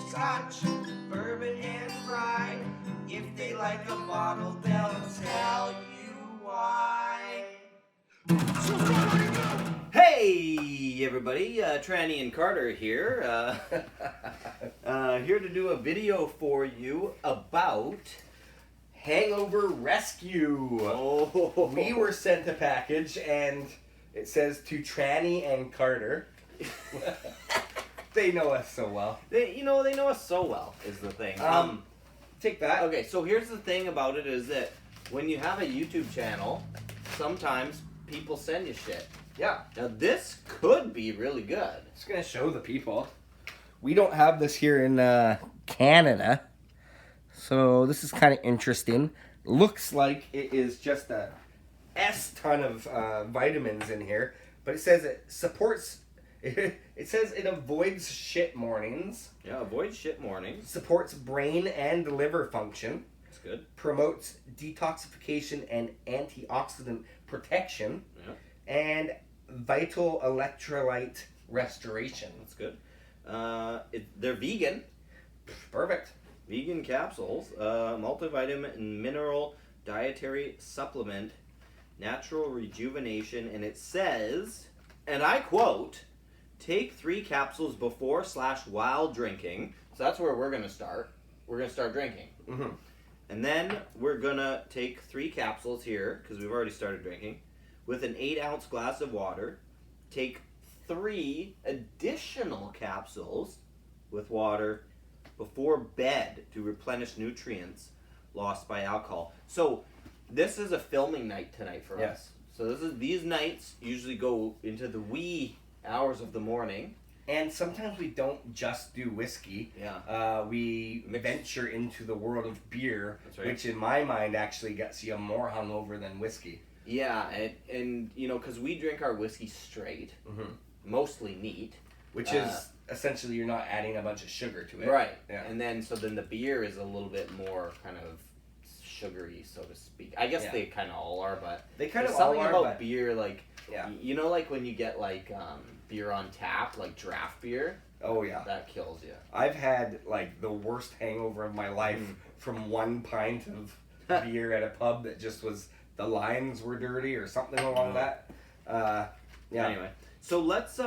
scotch, bourbon, and rye. If they like a bottle, they'll tell you why. Hey, everybody, Tranny and Carter here. Here to do a video for you about Hangover Rescue. Oh. We were sent a package, and it says to Tranny and Carter. They know us so well. They know us so well, is the thing. Take that. Okay, so here's the thing about it is that when you have a YouTube channel, sometimes people send you shit. Yeah. Now this could be really good. Just gonna show the people. We don't have this here in Canada, so this is kind of interesting. Looks like it is just a ton of vitamins in here, but it says it supports. It says it avoids shit mornings. Yeah, avoid shit mornings. Supports brain and liver function. That's good. Promotes detoxification and antioxidant protection. Yeah. And vital electrolyte restoration. That's good. They're vegan. Perfect. Vegan capsules. Multivitamin and mineral dietary supplement. Natural rejuvenation. And it says, and I quote, take 3 capsules before/while drinking. So that's where we're going to start. We're going to start drinking. Mm-hmm. And then we're going to take 3 capsules here, because we've already started drinking, with an 8-ounce glass of water. Take 3 additional capsules with water before bed to replenish nutrients lost by alcohol. So this is a filming night tonight for us. So these nights usually go into the wee hours of the morning. And sometimes we don't just do whiskey. Yeah. We venture into the world of beer, That's right. which in my mind actually gets you more hungover than whiskey. Yeah, and you know, because we drink our whiskey straight, mostly neat. Which is essentially you're not adding a bunch of sugar to it. Right. Yeah. And then the beer is a little bit more kind of sugary, so to speak. I guess they kind of all are, but They kind of there's something all are, about but beer, like, yeah. you know, like when you get like beer on tap, like draft beer. Oh yeah. That kills you. I've had like the worst hangover of my life from 1 pint of beer at a pub that just was, the lines were dirty or something along that. Yeah. Anyway, so let's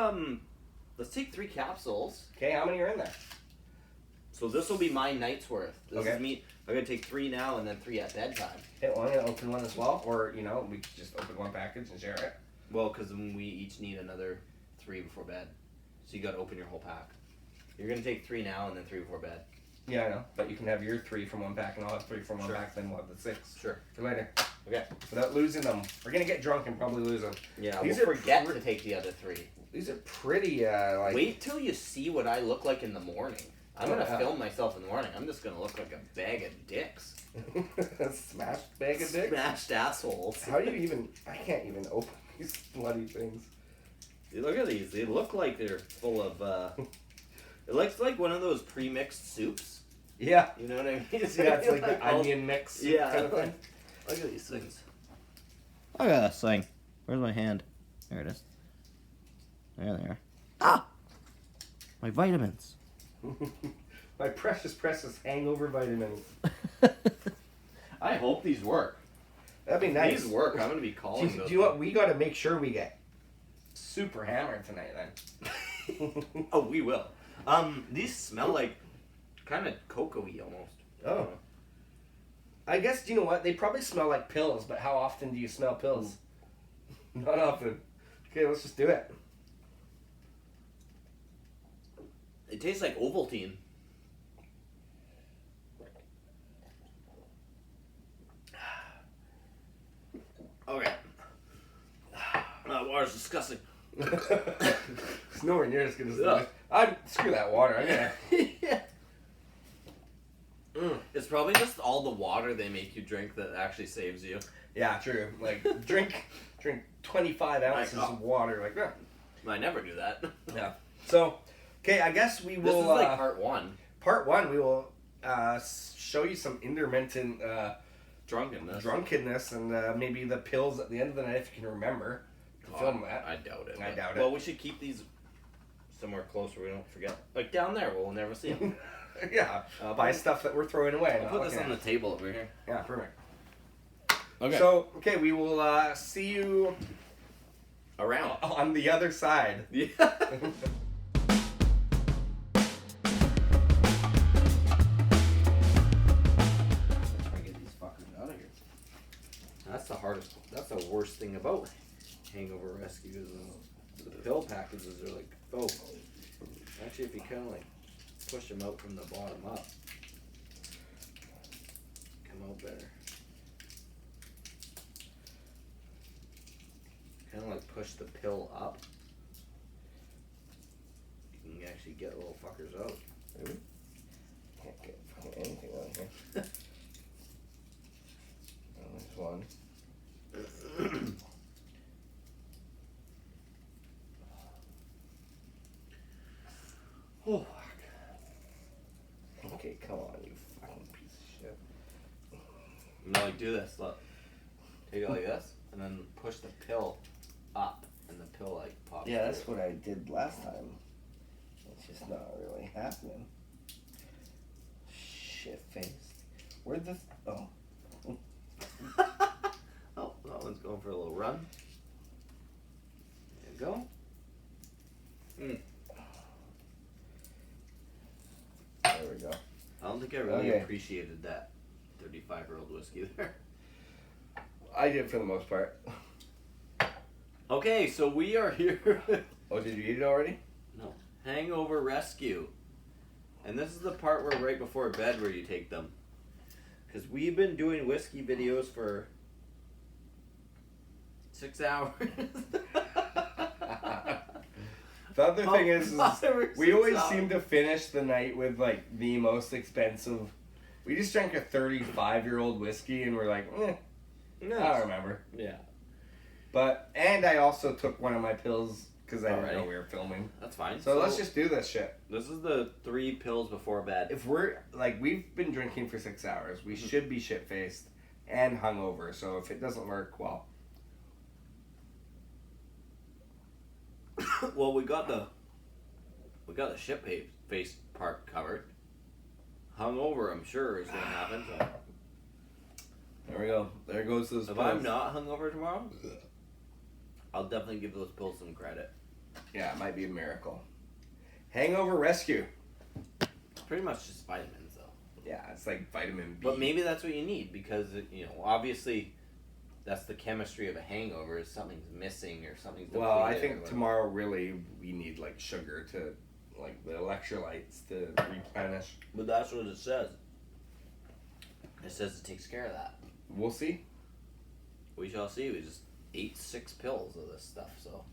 take 3 capsules. Okay, how many are in there? So this will be my night's worth. This Okay. is me. I'm gonna take 3 now and then 3 at bedtime. Okay, well, I'm gonna open one as well, or we could just open one package and share it. Well, because we each need another 3 before bed, so you gotta open your whole pack. You're gonna take 3 now and then 3 before bed. Yeah, I know, but you can have your 3 from one pack, and I'll have 3 from one pack. Then we'll have the 6. Sure. For later. Okay. Without losing them, we're gonna get drunk and probably lose them. Yeah, These we'll are forget to take the other 3. These are pretty like. Wait till you see what I look like in the morning. I'm gonna yeah. film myself in the morning. I'm just gonna look like a bag of dicks. A smashed bag of dicks. Smashed assholes. How do you even? I can't even open these bloody things. Look at these. They look like they're full of. It looks like one of those pre-mixed soups. Yeah. You know what I mean? Yeah, it's like the onion mix. Yeah. Kind of thing. Look at these things. Look at this thing. Where's my hand? There it is. There they are. Ah! My vitamins. My precious hangover vitamins. I hope these work. That'd be nice. These work. I'm gonna be calling Do those. you know what? We got to make sure we get super hammered tonight. Then. Oh, we will. These smell like kind of cocoa-y almost. Oh. I guess, do you know what? They probably smell like pills, but how often do you smell pills? Not often. Okay, let's just do it. It tastes like Ovaltine. Okay. That water's disgusting. It's nowhere near as good as Ugh. this. Screw that water. I'm gonna. Yeah. It's probably just all the water they make you drink that actually saves you. Yeah, true. Like drink 25 ounces of water like that. I never do that. Yeah. So, okay, I guess we will. This is like part 1. Part 1, we will show you some intermittent drunkenness and maybe the pills at the end of the night if you can remember. Film that. I doubt it. I doubt it. Well, we should keep these somewhere close where we don't forget. Like down there, we'll never see them. Yeah, buy stuff that we're throwing away. I'll put this on the table over here. Yeah, perfect. Okay. So, okay, we will see you Around. on the other side. Yeah. That's the hardest. That's the worst thing about Hangover Rescue is the pill packages are like, oh, actually if you kind of like push them out from the bottom up, come out better. Kind of like push the pill up, you can actually get little fuckers out. Really? Can't get fucking anything on here. There's one. Oh, fuck. Okay, come on, you fucking piece of shit. No, like do this. Look, take it like this, and then push the pill up, and the pill like pops. Yeah, that's through. what I did last time. It's just not really happening. Shit faced. Where'd the oh. Oh, that one's going for a little run. There you go. There we go. I don't think I really Okay. appreciated that 35-year-old whiskey there. I did for the most part. Okay, so we are here. Oh, did you eat it already? No, Hangover Rescue, and this is the part where right before bed where you take them, because we've been doing whiskey videos for 6 hours. The other thing is we always 6 hours. seem to finish the night with like the most expensive. We just drank a 35-year-old whiskey and we're like, I don't remember. Yeah, But and I also took one of my pills because I didn't Alright. know we were filming. that's fine. So let's just do this shit. This is the 3 pills before bed. If we're like we've been drinking for 6 hours, we should be shit faced and hungover. So if it doesn't work, well, Well, we got the ship face part covered. Hungover, I'm sure, is gonna happen. So. there we go. There goes those. If pills. I'm not hungover tomorrow, I'll definitely give those pills some credit. Yeah, it might be a miracle. Hangover Rescue. It's pretty much just vitamins, though. Yeah, it's like vitamin B. But maybe that's what you need because obviously, that's the chemistry of a hangover. Is something's missing or something's. Well, I depleted or think whatever. tomorrow really we need like sugar to, like the electrolytes to replenish. But that's what it says. It says it takes care of that. We'll see. We shall see. We just ate 6 pills of this stuff, so.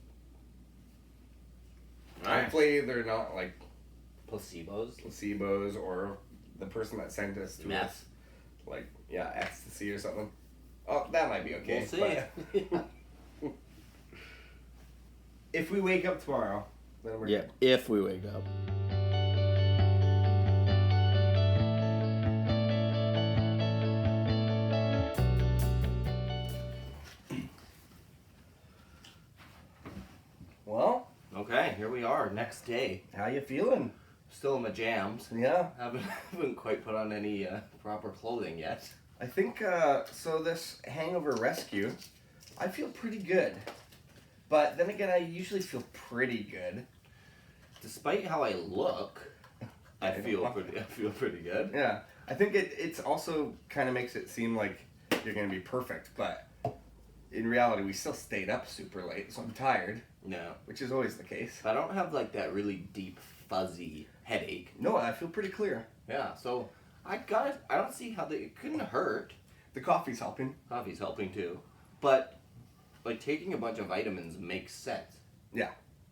Alright. Hopefully they're not like Placebos. placebos or the person that sent us to us, Meth. like ecstasy or something. Oh, that might be okay. We'll see. but if we wake up tomorrow, then we're good. if we wake up. Well, Okay, here we are, next day. how you feeling? Still in my jams. Yeah, Haven't quite put on any proper clothing yet. I think so. This Hangover Rescue, I feel pretty good, but then again, I usually feel pretty good. Despite how I look, I feel pretty good. Yeah, I think it's also kind of makes it seem like you're gonna be perfect, but in reality, we still stayed up super late, so I'm tired, No. which is always the case. I don't have like that really deep, fuzzy headache. No, I feel pretty clear. Yeah, so I don't see how it couldn't hurt. The coffee's helping. Coffee's helping too. But like taking a bunch of vitamins makes sense. Yeah.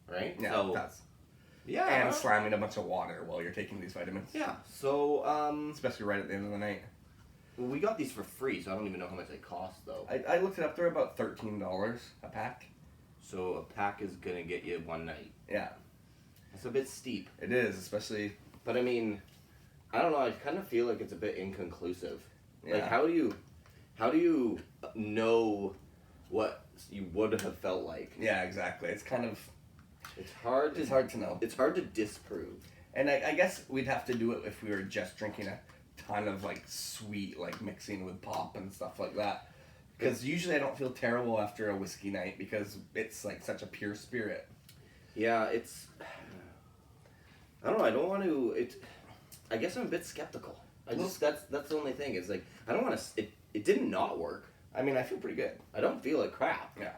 Right? Yeah, So, it does. yeah. And slamming a bunch of water while you're taking these vitamins. Yeah. So Especially right at the end of the night. we got these for free, so I don't even know how much they cost though. I looked it up. They're about $13 a pack. So a pack is gonna get you one night. Yeah, It's a bit steep. it is, especially. But I mean, I don't know, I kind of feel like it's a bit inconclusive. Yeah. Like how do you know what you would have felt like? Yeah, exactly. It's kind of. It's hard to know. It's hard to disprove. And I guess we'd have to do it if we were just drinking a ton of like sweet, like mixing with pop and stuff like that. Because usually I don't feel terrible after a whiskey night because it's like such a pure spirit. Yeah, it's. I don't know. I don't want to. I guess I'm a bit skeptical. That's the only thing. Is like I don't want to. It did not work. I mean, I feel pretty good. I don't feel like crap. Yeah.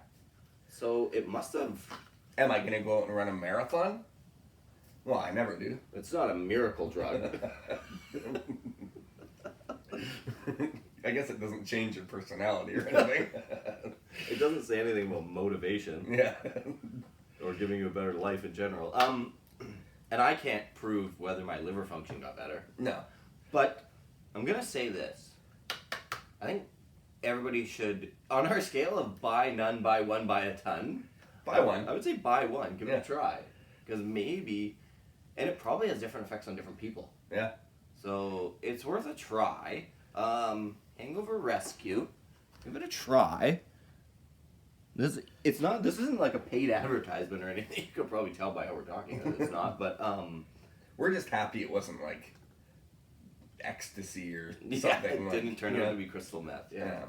So it must have. Am I gonna go out and run a marathon? Well, I never do. It's not a miracle drug. I guess it doesn't change your personality or anything. It doesn't say anything about motivation. Yeah. Or giving you a better life in general. And I can't prove whether my liver function got better. No. But I'm gonna say this. I think everybody should, on our scale of buy none, buy one, buy a ton. Buy one. I would say buy one. Give it a try. Because maybe, and it probably has different effects on different people. Yeah. So it's worth a try. Hangover Rescue. Give it a try. This isn't like a paid advertisement or anything. You could probably tell by how we're talking that it's not, but we're just happy it wasn't like ecstasy or something. Yeah, it didn't turn out to be crystal meth. Yeah.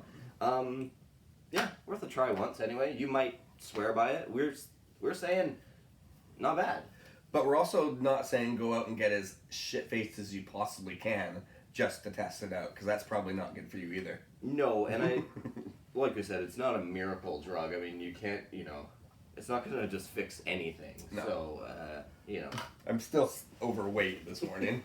Yeah, worth a try once anyway. You might swear by it. We're saying not bad. But we're also not saying go out and get as shit-faced as you possibly can just to test it out, because that's probably not good for you either. No, and like we said, it's not a miracle drug. I mean, you can't, it's not going to just fix anything. No. So, I'm still overweight this morning.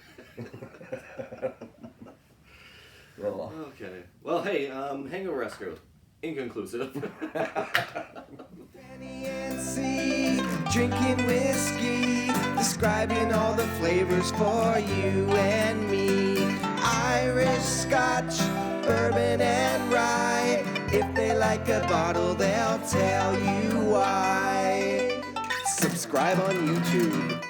Well, okay. Well, hey, Hangover Rescue. Inconclusive. Penny and C, drinking whiskey, describing all the flavors for you and me. Irish, Scotch, bourbon and rye. If they like a bottle, they'll tell you why. Subscribe on YouTube.